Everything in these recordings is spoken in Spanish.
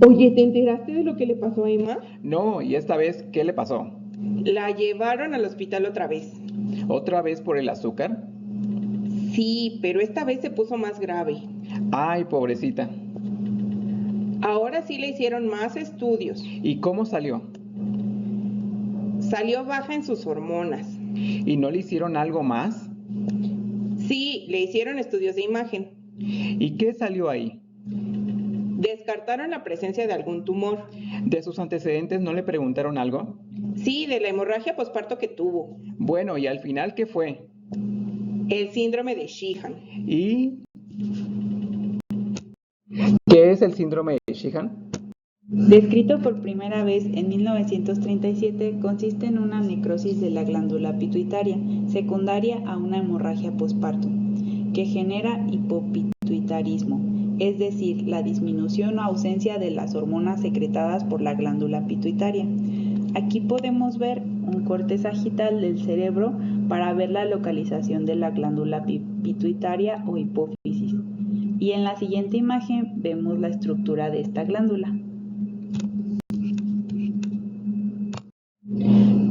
Oye, ¿te enteraste de lo que le pasó a Emma? No, y esta vez, ¿qué le pasó? La llevaron al hospital otra vez. ¿Otra vez por el azúcar? Sí, pero esta vez se puso más grave. Ay, pobrecita. Ahora sí le hicieron más estudios. ¿Y cómo salió? Salió baja en sus hormonas. ¿Y no le hicieron algo más? Sí, le hicieron estudios de imagen. ¿Y qué salió ahí? Descartaron la presencia de algún tumor. ¿De sus antecedentes no le preguntaron algo? Sí, de la hemorragia posparto que tuvo. Bueno, ¿y al final qué fue? El síndrome de Sheehan. ¿Y qué es el síndrome de Sheehan? Descrito por primera vez en 1937, consiste en una necrosis de la glándula pituitaria, secundaria a una hemorragia posparto, que genera hipopituitarismo, es decir, la disminución o ausencia de las hormonas secretadas por la glándula pituitaria. Aquí podemos ver un corte sagital del cerebro para ver la localización de la glándula pituitaria o hipófisis. Y en la siguiente imagen vemos la estructura de esta glándula.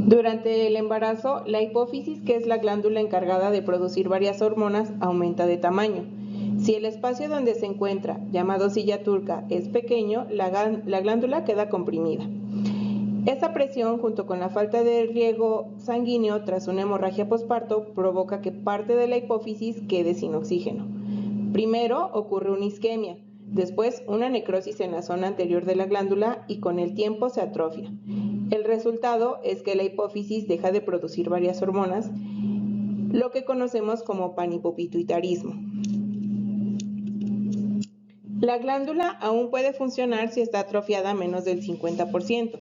Durante el embarazo, la hipófisis, que es la glándula encargada de producir varias hormonas, aumenta de tamaño. Si el espacio donde se encuentra, llamado silla turca, es pequeño, la glándula queda comprimida. Esa presión, junto con la falta de riego sanguíneo tras una hemorragia posparto, provoca que parte de la hipófisis quede sin oxígeno. Primero ocurre una isquemia, después una necrosis en la zona anterior de la glándula y con el tiempo se atrofia. El resultado es que la hipófisis deja de producir varias hormonas, lo que conocemos como panhipopituitarismo. La glándula aún puede funcionar si está atrofiada a menos del 50%.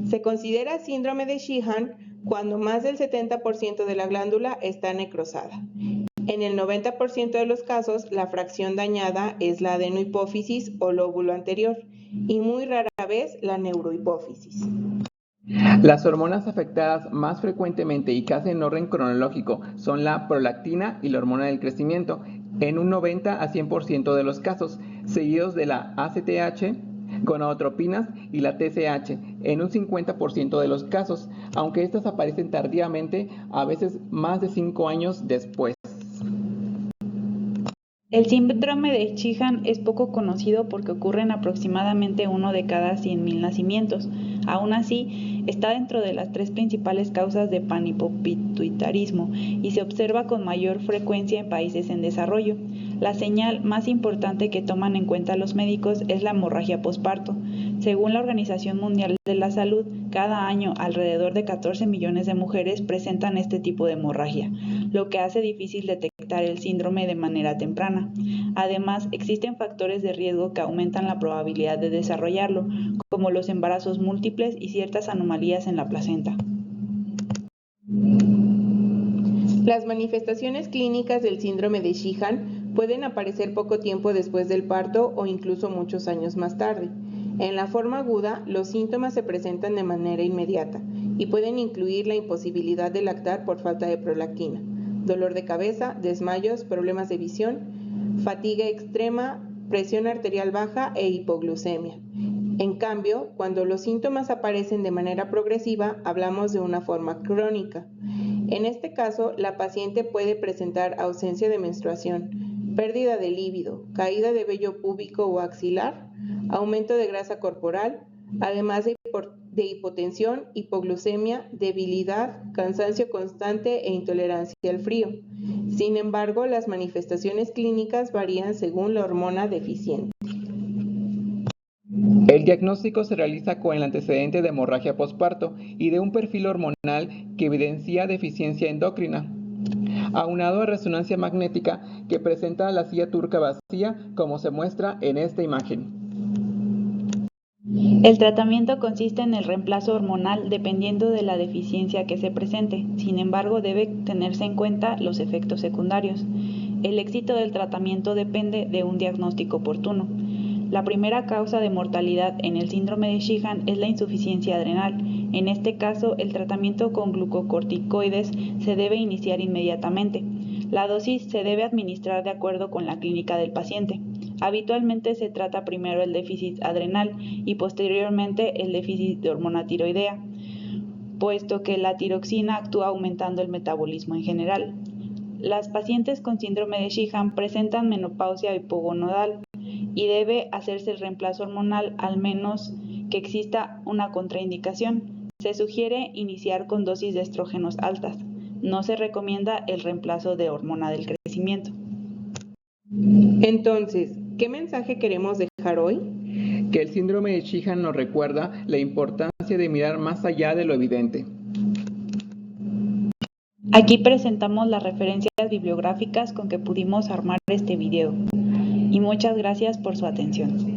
Se considera síndrome de Sheehan cuando más del 70% de la glándula está necrosada. En el 90% de los casos, la fracción dañada es la adenohipófisis o lóbulo anterior y muy rara vez la neurohipófisis. Las hormonas afectadas más frecuentemente y casi en orden cronológico son la prolactina y la hormona del crecimiento, en un 90 a 100% de los casos, seguidos de la ACTH, gonadotropinas y la TSH, en un 50% de los casos, aunque estas aparecen tardíamente, a veces más de 5 años después. El síndrome de Sheehan es poco conocido porque ocurre en aproximadamente uno de cada 100.000 nacimientos. Aún así, está dentro de las 3 principales causas de panhipopituitarismo y se observa con mayor frecuencia en países en desarrollo. La señal más importante que toman en cuenta los médicos es la hemorragia posparto. Según la Organización Mundial de la Salud, cada año alrededor de 14 millones de mujeres presentan este tipo de hemorragia, lo que hace difícil detectar el síndrome de manera temprana. Además, existen factores de riesgo que aumentan la probabilidad de desarrollarlo, como los embarazos múltiples y ciertas anomalías en la placenta. Las manifestaciones clínicas del síndrome de Sheehan pueden aparecer poco tiempo después del parto o incluso muchos años más tarde. En la forma aguda, los síntomas se presentan de manera inmediata y pueden incluir la imposibilidad de lactar por falta de prolactina, dolor de cabeza, desmayos, problemas de visión, fatiga extrema, presión arterial baja e hipoglucemia. En cambio, cuando los síntomas aparecen de manera progresiva, hablamos de una forma crónica. En este caso, la paciente puede presentar ausencia de menstruación, pérdida de líbido, caída de vello púbico o axilar, aumento de grasa corporal, además de hipotensión, hipoglucemia, debilidad, cansancio constante e intolerancia al frío. Sin embargo, las manifestaciones clínicas varían según la hormona deficiente. El diagnóstico se realiza con el antecedente de hemorragia posparto y de un perfil hormonal que evidencia deficiencia endocrina, aunado a resonancia magnética que presenta la silla turca vacía, como se muestra en esta imagen. El tratamiento consiste en el reemplazo hormonal dependiendo de la deficiencia que se presente. Sin embargo, debe tenerse en cuenta los efectos secundarios. El éxito del tratamiento depende de un diagnóstico oportuno. La primera causa de mortalidad en el síndrome de Sheehan es la insuficiencia adrenal. En este caso, el tratamiento con glucocorticoides se debe iniciar inmediatamente. La dosis se debe administrar de acuerdo con la clínica del paciente. Habitualmente se trata primero el déficit adrenal y posteriormente el déficit de hormona tiroidea, puesto que la tiroxina actúa aumentando el metabolismo en general. Las pacientes con síndrome de Sheehan presentan menopausia hipogonadal y debe hacerse el reemplazo hormonal al menos que exista una contraindicación. Se sugiere iniciar con dosis de estrógenos altas. No se recomienda el reemplazo de hormona del crecimiento. Entonces, ¿qué mensaje queremos dejar hoy? Que el síndrome de Sheehan nos recuerda la importancia de mirar más allá de lo evidente. Aquí presentamos las referencias bibliográficas con que pudimos armar este video. Y muchas gracias por su atención.